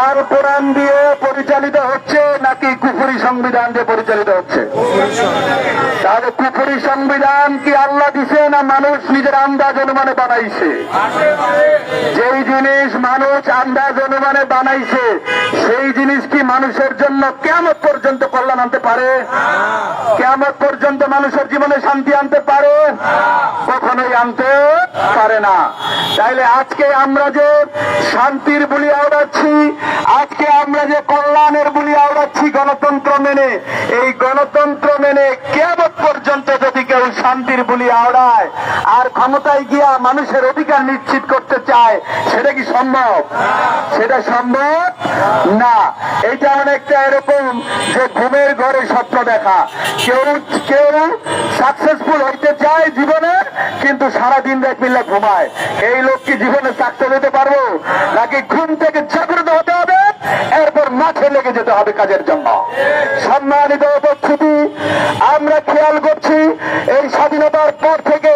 আল কোরআন দিয়ে পরিচালিত হচ্ছে নাকি কুফরি সংবিধান দিয়ে পরিচালিত হচ্ছে? তাহলে কুফরি সংবিধান কি আল্লাহ দিছে না মানুষ নিজের আন্দাজ অনুমানে বানাইছে? যেই জিনিস মানুষ আন্দাজ অনুমানে বানাইছে সেই জিনিস কি মানুষের জন্য কিয়ামত পর্যন্ত কল্যাণ আনতে পারে? কিয়ামত পর্যন্ত মানুষের জীবনে শান্তি আনতে পারে? কখনোই আনতে পারে না। তাইলে আজকে আমরা যে শান্তির বুলি আওড়াচ্ছি, আজকে আমরা যে কল্যাণের বুলি আওড়াচ্ছি গণতন্ত্র মেনে, এই গণতন্ত্র মেনে কিয়ামত পর্যন্ত যদি কেউ শান্তির বুলি আওড়ায় আর ক্ষমতায় গিয়া মানুষের অধিকার নিশ্চিত করতে চায়, সেটা কি সম্ভব? সেটা সম্ভব না। এটা অনেকটা এরকম যে ঘুমের ঘরে স্বপ্ন দেখা। কেউ কেউ সাকসেসফুল হইতে চায় জীবনে, কিন্তু সারাদিন রাত মিলে ঘুমায়। এই লোক কি জীবনে সাকসেস হতে পারবো? নাকি ঘুম থেকে জাগ্রত হতে হবে, এরপর মাঠে লেগে যেতে হবে কাজের জন্য? সম্মানিত উপস্থিতি, আমরা খেয়াল করছি এই স্বাধীনতার পর থেকে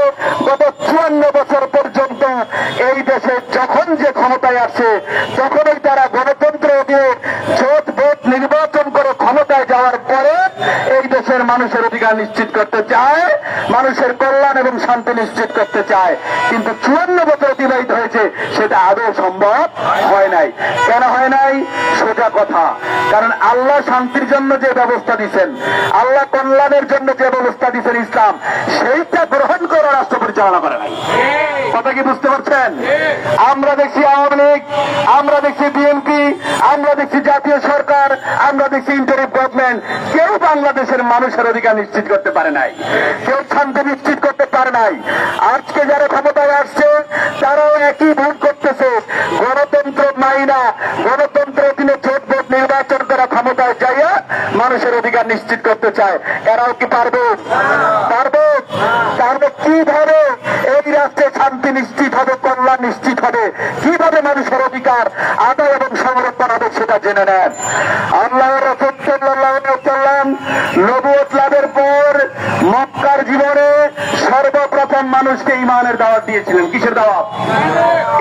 গত 54 বছর পর্যন্ত এই দেশে যখন যে ক্ষমতায় আসে তখনই তারা গণতন্ত্র দিয়ে জোট ভোট নির্বাচন করে ক্ষমতায় যাওয়ার পরে এই দেশের মানুষের অধিকার নিশ্চিত করতে চায়, মানুষের কল্যাণ এবং শান্তি নিশ্চিত করতে চায়। কিন্তু 54 বছর অতিবাহিত হয়েছে, সেটা আদৌ সম্ভব হয় নাই। কেন হয় নাই? সোজা কথা, কারণ আল্লাহ শান্তির জন্য যে ব্যবস্থা দিচ্ছেন, আল্লাহ কল্যাণের জন্য যে ব্যবস্থা দিচ্ছেন ইসলাম, সেইটা গ্রহণ করে রাষ্ট্র পরিচালনা করে নাই। কথা কি বুঝতে পারছেন? আমরা দেখছি আওয়ামী লীগ, আমরা দেখছি বিএনপি, আমরা দেখছি জাতীয় সরকার, আমরা দেখছি ইন্টারিম গভর্নমেন্ট, কেউ বাংলাদেশের মানুষের অধিকার নিশ্চিত করতে পারে নাই, কেউ শান্তি নিশ্চিত করতে পারে নাই। আজকে যারা ক্ষমতায় আসছে তারাও একই ভুল করতেছে। গণতন্ত্র মাইনা, গণতন্ত্রের দিনে জোট ভোট নির্বাচন করা ক্ষমতায় যাইয়া মানুষের অধিকার নিশ্চিত করতে চায়। এরাও কি পারবে? পারবে? তাহলে কিভাবে এই রাষ্ট্রে শান্তি নিশ্চিত হবে, কল্যাণ নিশ্চিত হবে, কিভাবে মানুষের অধিকার আদায় এবং সংরক্ষণ হবে সেটা জেনে নেন। আল্লাহ রাসূল সাল্লাল্লাহু আলাইহি ওয়াসাল্লাম নবুয়ত লাভের পর মক্কার জীবনে সর্বপ্রথম মানুষকে ঈমানের দাওয়াত দিয়েছিলেন। কিসের দাওয়াত?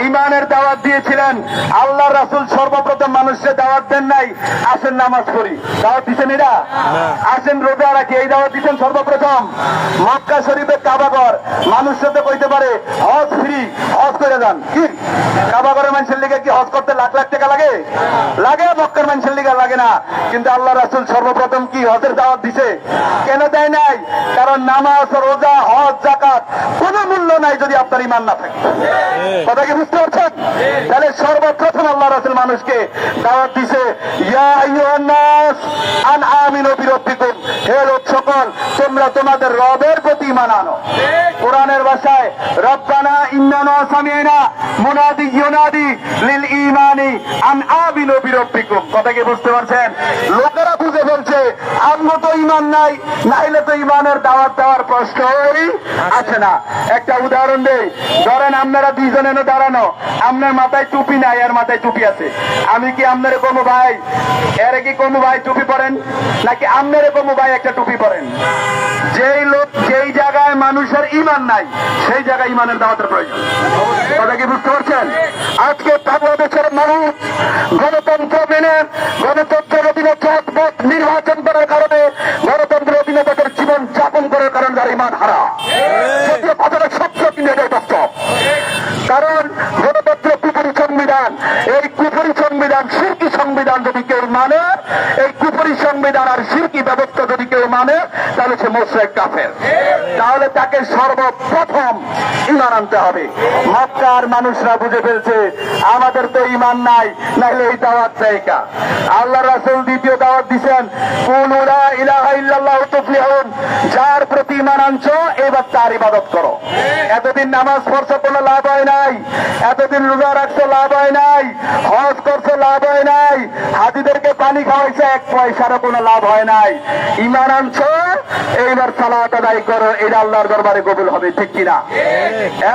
ঈমানের দাওয়াত দিয়েছিলেন। আল্লাহ রাসূল সর্বপ্রথম মানুষকে দাওয়াত দেন নাই আসেন নামাজ পড়ি, দাওয়াত দিচ্ছেন এরা, আসেন রোজা রাখি, এই দাওয়াত দিচ্ছেন সর্বপ্রথম। মক্কা শরীফের কাবাঘর মানুষ সাথে কইতে পারে হজ ফ্রি, হজ করে যান। কি কাবাঘরের মানুষের লিগে কি হজ করতে লাখ লাখ টাকা লাগে? লাগে। মক্কার মানুষের লিগে লাগে না। কিন্তু আল্লাহ রাসূল সর্বপ্রথম কি হজের দাওয়াত দিছে? কেন দেয় নাই? কারণ নামাজ, রোজা, হজ, যাকাত কোন মূল্য নাই যদি আপনার ঈমান না থাকে। কথা কি বুঝতে পারছেন? তাহলে সর্বপ্রথম আল্লাহ রাসূল মানুষকে দাওয়াত দিছে, ইয়া আইয়ুহান নাস আন আমিনু বিরাব্বিকুম, হে লোক সকল তোমরা তোমাদের রবের প্রতি ঈমান আনো। কোরআনের ভাষায় রব্বানা ইন্নানা সামি'না মুনাদি ইউনাদি লিল ঈমানি আন আমিনু বিরাব্বিকুম। কথা কি বুঝতে পারছেন? লোকেরা বুঝে ফেলছে আমগো তো ঈমান নাই, নাইলে তো ঈমানের দাওয়াত দেওয়ার প্রশ্নই আছে না। একটা উদাহরণ দেই, ধরেন আপনারা দুইজন এনে দাঁড়ানো, আপনার মাথায় টুপি নাই, আর মাথায় টুপি আছে। আমি কি আপনারে কোনো ভাই, এর কি কোনো ভাই টুপি পরেন? নাকি আপনারে কোনো ভাই একটা টুপি পরেন? যেই লোক, যেই জায়গায় মানুষের ঈমান নাই সেই জায়গায় ঈমানের দাওয়াতের প্রয়োজন। কথা কি বুঝতে পারছেন? আজকে বাংলাদেশের মানুষ গণতন্ত্র মেনে, গণতন্ত্রের অধীনে জোট ভোট নির্বাচন করার কারণে, গণতন্ত্রের অধীনে তাদের জীবন যাপন করার কারণে তারা ঈমান হারা। যদিও কথাটা সত্য কিন্তু এটাই বাস্তব। কারণ গণতন্ত্র কুফরি সংবিধান, এই কুফরি সংবিধান, শিরকি সংবিধান যদি কেউ মানে, এই কুফরি সংবিধান আর শিরকি ব্যবস্থা যদি কেউ মানে, তাহলে সে মুশরিক কাফের। তাহলে তাকে সর্বপ্রথম ঈমান আনতে হবে। মক্কার মানুষরা বুঝে ফেলছে আমাদের তো ঈমান নাই, নাহলে এই দাওয়াত দেয় কা? আল্লাহ রাসূল দ্বিতীয় দাওয়াত দিবেন, কুলু লা ইলাহা ইল্লাল্লাহু তুফলিহুন, যার প্রতি ঈমান আনছো এবার তার ইবাদত করো। এতদিন নামাজ পড়ছো কোনো লাভ হয় নাই, এতদিন রোজা রাখছো লাভ হয় নাই, হজ করছো লাভ হয় নাই, হাজিদেরকে পানি খাওয়াইছে এক পয়সারও কোনো লাভ হয় নাই। ঈমান আনছো, এইবার সালাত আদায় করো, এটা আল্লাহর দরবারে কবুল হবে, ঠিক কিনা?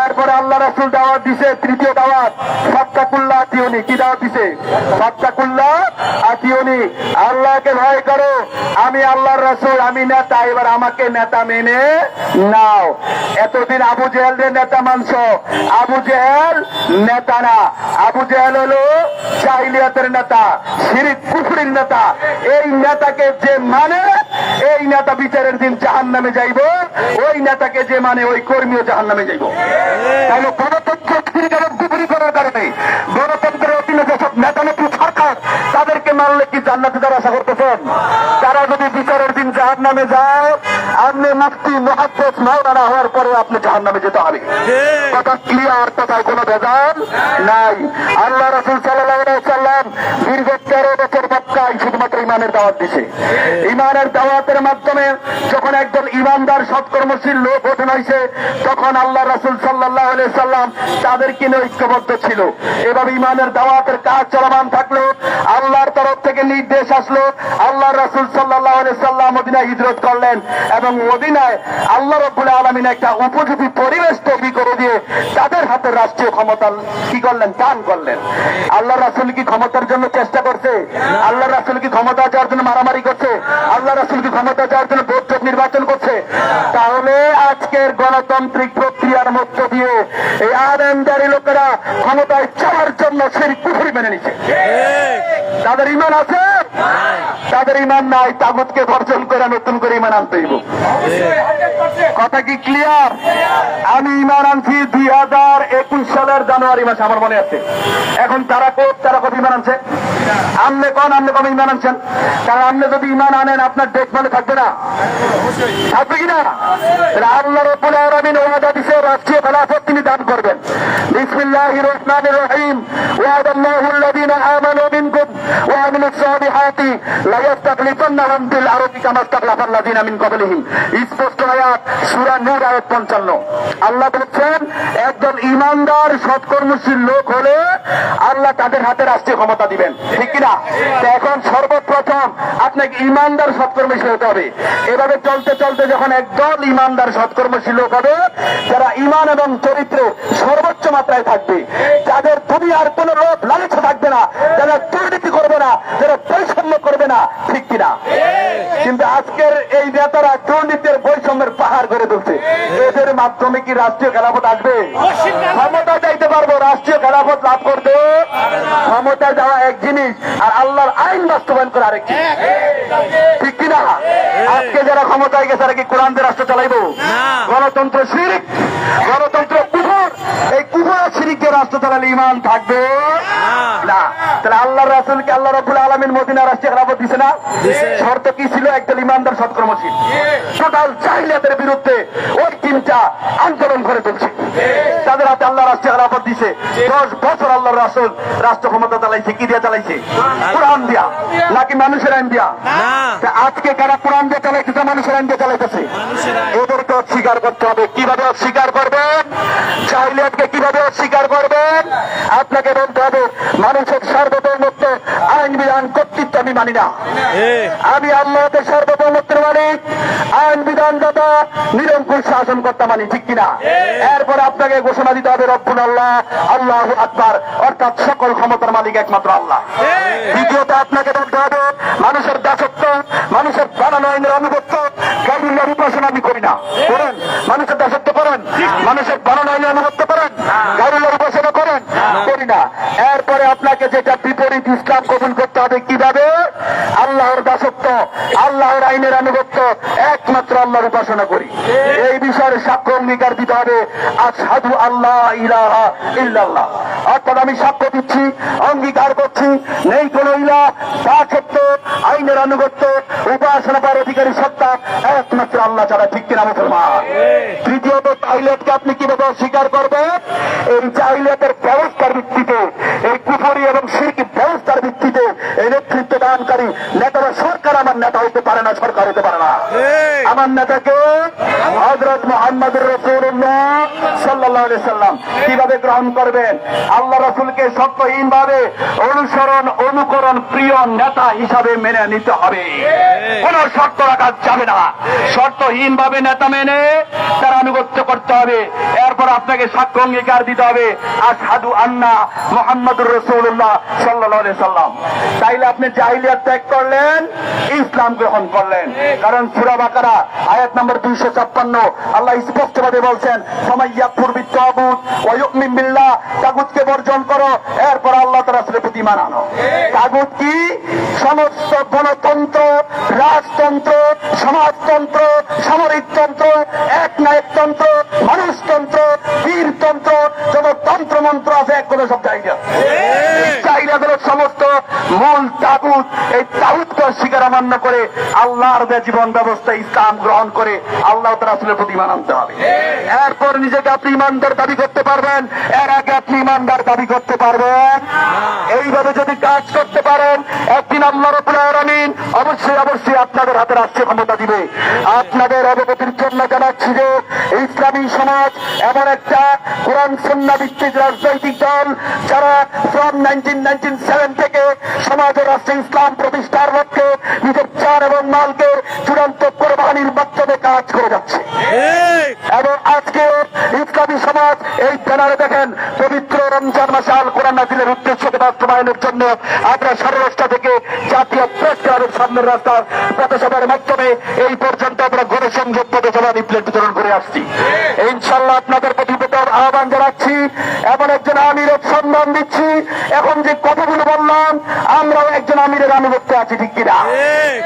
এরপরে আল্লাহ রাসূল দাওয়াত দিছে, তৃতীয় দাওয়াত, ফাত্তাকুল্লাহ আতিউনি। কি দাওয়াত দিছে? ফাত্তাকুল্লাহ আতিউনি, আল্লাহকে ভয় করো, আমি আল্লাহর রাসূল আমি নেতা, এবার আমাকে নেতা মেনে নাও। এতদিন আবু জেহেলের নেতা মানছো, আবু জেহেল নেতা না, আবু জেহেল হলো জাহিলিয়াতের নেতা, শিরক কুফরির নেতা। এই নেতাকে যে মানে এই নেতা বিচারের দিন জাহান্নামে যাইব, ওই নেতাকে যে মানে ওই কর্মীও জাহান্নামে যাইব। তাহলে গণতন্ত্র কুফরি করার কারণে গণতন্ত্রের অধীনে যেসব নেতা নেত্রী সরকার তাদেরকে মানলে কি জান্নাতে যারা আশা করতেছেন? তারা যদি বিচারের দিন জাহান্নামে যায়, আপনি মুফতি মুহাদ্দিস মাওলানা হওয়ার পরে আপনি জাহান্নামে যেতে হবে। কথা ক্লিয়ার, কথায় কোনো ভেজাল নাই। আল্লাহ রাসূল সাল্লাল্লাহু আলাইহি ওয়াসাল্লাম দীর্ঘ 13 বছর মক্কায় শুধুমাত্র ইমানের দাওয়াত দিছে। ইমানের দাওয়াতের মাধ্যমে যখন একজন ইমানদার সৎকর্মশীল লোক গঠন হয়েছে, তখন আল্লাহ রাসূল সাল্লাল্লাহু আলাইহি ওয়াসাল্লাম তাদেরকে নিয়ে ঐক্যবদ্ধ ছিল। এভাবে ইমানের দাওয়াতের কাজ চলমান থাকলো, আল্লাহর তরফ থেকে নির্দেশ আসলো, আল্লাহ রাসূল সাল্লাল্লাহু আলাইহি ওয়াসাল্লাম মদিনায় হিজরত করলেন এবং মদিনায় আল্লাহ রাব্বুল আলামিন একটা উপযোগী পরিবেশ তৈরি করে দিয়ে তাদের হাতে রাষ্ট্রীয় ক্ষমতা কি করলেন? দান করলেন। আল্লাহ রাসূল কি ক্ষমতার জন্য চেষ্টা করছে? আল্লাহ রাসূল কি ক্ষমতা যাওয়ার জন্য মারামারি করছে? আল্লাহ রাসূল কি ক্ষমতা যাওয়ার জন্য ভোট নির্বাচন করছে? তাহলে আজকের গণতান্ত্রিক প্রক্রিয়ার মধ্য দিয়ে এই আলেমদারি লোকেরা ক্ষমতায় যাওয়ার জন্য শিরক কুফরি মেনে নিচ্ছে। তাদের ঈমান আছে? তাদের ঈমান নাই। তাগুতকে বর্জন করে নতুন করে ঈমান আনতে হইব। কথা কি ক্লিয়ার? আমি ঈমান আনছি 2021 সালের জানুয়ারি মাসে, আমার মনে আছে। এখন তারা কত ঈমান আনছে? আমনে কম ঈমান আনছেন? কারণ আপনি যদি ঈমান আনেন আপনার ডেট মনে থাকবে না, থাকবে কিনা? আল্লাহ রাব্বুল আলামিন ওয়াদা দিয়েছে রাষ্ট্রীয় খেলাফত তিনি দান করবেন। বিসমিল্লাহির রহমানির রহিম। ওয়াদাল্লাহু আল্লাযীনা আমানু মিনকুম ওয়া আমিলুস সালিহাতি লা ইস্তাখলিফান্নাহুম ফিল আরদি কামা ইস্তাখলাফাল লাযীনা মিন ক্বাবলিহিম। স্পষ্ট আয়াত, সূরা নূর আয়াত 55। আল্লাহ বলেছেন একজন ঈমানদার সৎকর্মশীল লোক হলে আল্লাহ তাদের হাতে রাষ্ট্রীয় ক্ষমতা দিবেন, ঠিক কিনা? এখন সর্বপ্রথম আপনাকে ঈমানদার সৎকর্মশীল হতে হবে। এভাবে চলতে চলতে যখন একদল ঈমানদার সৎকর্মশীল লোক হবে, যারা ঈমান এবং চরিত্রে সর্বোচ্চ মাত্রায় থাকবে, যাদের দুনিয়ার কোন লোভ লালসা থাকবে না, যারা দুর্নীতি করবে না, যারা বৈষম্য করবে না, ঠিক কিনা? কিন্তু আজকের এই নেতারা দুর্নীতির বৈষম্যের পাহাড় করে তুলছে। এদের মাধ্যমে কি রাষ্ট্রীয় খেলাফত আসবে? ক্ষমতা চাইতে পারবো, রাষ্ট্রীয় খেলাফত লাভ করতে ক্ষমতা যাওয়া এক জিনিস আর আল্লাহর আইন বাস্তবায়ন করা আরেক জিনিস, ঠিক কিনা? আজকে যারা ক্ষমতায় গেছে তারা কি কোরআন দিয়ে রাষ্ট্র চালাইবো? গণতন্ত্র শিরক, গণতন্ত্র কুফর। এই কুফর শিরকের রাষ্ট্র চালালে ঈমান থাকবে না। তাহলে আল্লাহর রাসূলকে আল্লাহ রাব্বুল আলামিন মদিনা রাষ্ট্রীয় খেলাফত দিছে না? শর্ত কি ছিল? একদল ঈমানদার সৎকর্মশীল। টোটাল জাহিলিয়াতের বিরুদ্ধে ওই তিনটা আন্দোলন করে তুলছে, তাদের হাতে আল্লাহ রাষ্ট্রীয় খেলাফত দিছে। 10 বছর আল্লাহর রাসূল রাষ্ট্র ক্ষমতা চালাইছে। কি দিয়ে চালাইছে? কোরআন দিয়া, নাকি মানুষের আইন দিয়া? আজকে কারা কোরআন দিয়ে চালাইতেছে, মানুষের আইন দিয়ে চালাইতেছে? এদেরকে অস্বীকার করতে হবে। কিভাবে অস্বীকার করবেন? জাহিলিয়াতকে কিভাবে অস্বীকার করবেন? আপনাকে বলতে হবে মানুষের সার্বভৌমত্ব, আইন বিধান, কর্তৃত্ব আমি মানি না। আমি আল্লাহকে সার্বভৌমত্বের মালিক, আইন বিধানদাতা, নিরঙ্কুশ শাসন কর্তা মানি, ঠিক কিনা? এরপর আপনাকে ঘোষণা দিতে হবে রব্বুল আল্লাহ, আল্লাহু আকবার, অর্থাৎ সকল ক্ষমতার মালিক একমাত্র আল্লাহ। দ্বিতীয়ত আপনাকে বলতে হবে মানুষের দাসত্ব, মানুষের বানানো আইনের আনুগত্য, গায়রুল্লাহর উপাসনা আমি করি না। করেন? মানুষের দাসত্ব করেন, মানুষের বানানো আইনের আনুগত্য করেন, গায়রুল্লাহর উপাসনা করেন? করি না। এরপরে আপনাকে যেটা বিপরীত ইসলাম কবুল করতে হবে। কিভাবে? আল্লাহর দাসত্ব, আল্লাহর আইনের আনুগত্য, একমাত্র আল্লাহর উপাসনা করি। এই বিষয়ের সাক্ষ্য অঙ্গীকার দিতে হবে আশহাদু আল্লা ইলাহা ইল্লাল্লাহ, অর্থাৎ আমি সাক্ষ্য দিচ্ছি, অঙ্গীকার করছি নেই কোন ইলাহ, দাসত্ব, আইনের আনুগত্য, উপাসনা পাওয়ার অধিকারী সত্তা একমাত্র আল্লাহ ছাড়া, ঠিক কিনা মুসলমান? তৃতীয়ত জাহিলিয়াতকে আপনি কিভাবে অস্বীকার করবেন? এই জাহিলিয়াতের ব্যবস্থার ভিত্তিতে, এই কুফরি এবং শিরকি ব্যবস্থার ভিত্তিতে এই নেতৃত্ব দানকারী নেতারা সরকার আমার নেতা হতে পারে না, সরকার হতে পারে না। আমার নেতাকে হযরত মুহাম্মদুর রাসূলুল্লাহ সাল্লাল্লাহু আলাইহি সাল্লাম কিভাবে গ্রহণ করবেন? আল্লাহ আল্লাহ রাসূলকে সত্যহীন ভাবে অনুকরণ প্রিয় নেতা হিসাবে মেনে নিতে হবে, কোন শর্ত রাখা যাবে না। শর্তহীন ভাবে নেতা মেনে তার আনুগত্য করতে হবে। এরপর আপনাকে সাক্ষ্য অঙ্গীকার দিতে হবে আশহাদু আন্না মুহাম্মাদুর রাসূলুল্লাহ সাল্লাল্লাহু আলাইহি সাল্লাম। তাইলে আপনি জাহিলিয়াত ত্যাগ করলেন, ইসলাম গ্রহণ করলেন। কারণ সূরা বাকারা আয়াত নম্বর 256 আল্লাহ স্পষ্টভাবে বলছেন ফামাইয়াকুফুর বিত্তাগুত ওয়া ইউমিন বিল্লাহ, তাগুতকে বর্জন করো, এরপর আল্লাহ তাআলার রাসূলের প্রতি ঈমান আনো। তাগুত কি? সমস্ত গণতন্ত্র, রাজতন্ত্র, সমাজতন্ত্র, সামরিকতন্ত্র, একনায়কতন্ত্র, মানুষতন্ত্র, বীরতন্ত্র, যত তন্ত্রমন্ত্র আছে একগুলো সব জাহিলিয়াত। জাহিলিয়াতের সমস্ত মূল তাগুত, এই তাগুতকে অস্বীকার অমান্য করে আল্লাহর জীবন ব্যবস্থা ইসলাম গ্রহণ করে আল্লাহ তাআলার রাসূলের প্রতি ঈমান আনতে হবে। এরপর নিজেকে আপনি ঈমানদার দাবি করতে পারবেন, এর আগে আপনি ঈমানদার দাবি করতে পারবেন। এইভাবে যদি কাজ করতে পারেন, একদিন আল্লাহ রাব্বুল আলামিন অবশ্যই আপনাদের হাতে রাষ্ট্রীয় ক্ষমতা দিবে। আপনাদের অবগতির জন্য জানাচ্ছি যে ইসলামী সমাজ এমন একটা কোরআন সুন্নাহ ভিত্তিক রাজনৈতিক দল যারা ফ্রম 1997 থেকে সমাজ ও রাষ্ট্রে ইসলাম প্রতিষ্ঠার লক্ষ্যে নিজের জান এবং মালকে চূড়ান্ত কোরবানির মাধ্যমে কাজ করে যাচ্ছে। এবং আজকে ইসলামী সমাজ এই ব্যানারে দেখেন পবিত্র রমজান মাসে আল কোরআন নাযিলের উদ্দেশ্যকে বাস্তবায়নের জন্য আমরা সারা রাষ্ট্র থেকে জাতীয় প্রেস ক্লাবের সামনের রাস্তার পথসভার মাধ্যমে এই পর্যন্ত আমরা গণসংযোগ পথসভা লিফলেট বিতরণ করে আসছি। ইনশাআল্লাহ আপনাদের প্রতি আহ্বান জানাচ্ছি, এমন একজন আমিরের সম্মান দিচ্ছি। এখন যে কথাগুলো বললাম, আমরাও একজন আমিরের আনুগত্য আছি, ঠিক কিনা?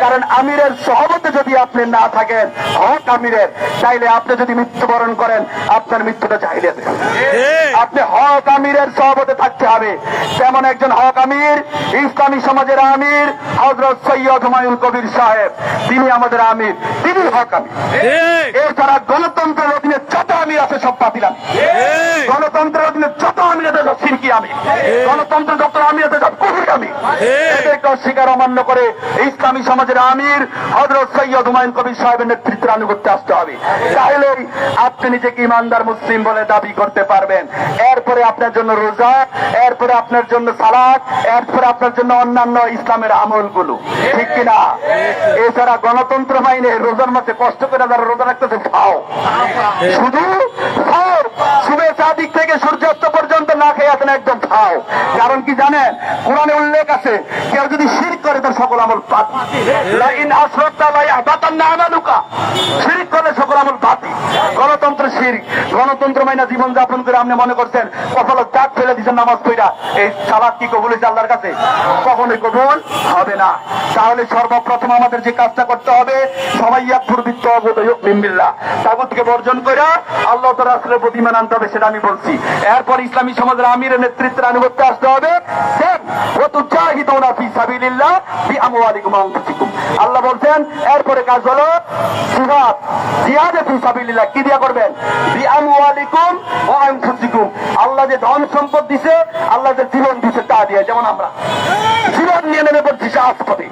কারণ আমিরের সহবতে যদি আপনি না থাকেন, হক আমিরের, তাইলে আপনি যদি মৃত্যুবরণ করেন আপনার মৃত্যুটা জাহিলিয়াতে। আপনি হক আমিরের সহবতে থাকতে হবে। তেমন একজন হক আমির, ইসলামী সমাজের আমির হযরত সৈয়দ হুমায়ুন কবির সাহেব, তিনি আমাদের আমির, তিনি হক আমির। এছাড়া গণতন্ত্রের অধীনে যত আমির আছে সব বাতিল আমির। গণতন্ত্রের অধীনে যত আমির আছে সব শিরকি আমির। গণতন্ত্রের যত আমির আছে সব কুফরি আমির। এদেরকে অস্বীকার অমান্য করে ইসলামী সমাজের আমির হযরত সৈয়দ হুমায়ুন কবির সাহেবের নেতৃত্বের আনুগত্যে আসতে হবে। তাহলেই আপনি নিজেকে ইমানদার মুসলিম বলে দাবি করতে পারবেন। এরপরে আপনার জন্য রোজা, এরপরে আপনার জন্য সালাত, এরপরে আপনার জন্য অন্যান্য ইসলামের আমলগুলো, ঠিক কিনা? এছাড়া গণতন্ত্র মাইনে রোজার মাসে কষ্ট করে যারা রোজা রাখতেছে খাও, শুধু খাও, সুবে সাদিক থেকে সূর্যাস্ত পর্যন্ত না খেয়ে আছেন, একদম খাও। কারণ কি জানেন? কোরআনে উল্লেখ আছে কেউ যদি শিরক করে তার সকল আমল বাতিল। লাইন আশরাকতা লা ইয়াহবাতান্না আমালুকা, শিরক করলে সকল আমল বাতিল। গণতন্ত্র শিরক। গণতন্ত্র মাইনা জীবন যাপন করে আপনি মনে করছেন কপালে দাগ ফেলে দিচ্ছেন নামাজ পড়া, এই সালাত কি কবুল হয়েছে আল্লাহর কাছে? কখনোই কবুল হবে না। তাহলে সর্বপ্রথম আমাদের যে কাজটা করতে হবে, ফামাইয়াকুফুর বিত্তাগুত ওয়া ইউমিন বিল্লাহ, তাগুতকে বর্জন করে আল্লাহ তাআলার রাসূলের প্রতি ঈমান আনতে হবে, সেটা আমি বলছি। এরপর ইসলামী সমাজের আমিরের নেতৃত্বের আনুগত্যে আসতে হবে। ওয়াতুজাহিদুনা ফি সাবিলিল্লাহ বিআমওয়ালিকুম ওয়া আনফুসিকুম, আল্লাহ বলছেন এরপরে কাজ হলো জিহাদ। জিহাদে ফি সাবিলিল্লাহ কি দিয়া করবেন? বিআমওয়ালিকুম ওয়া আনফুসিকুম, আল্লাহ যে ধন সম্পদ দিছে, আল্লাহ যে জীবন দিছে তা দিয়ে, যেমন আমরা জীবন নিয়ে নেমে পড়ছি সাহস করে।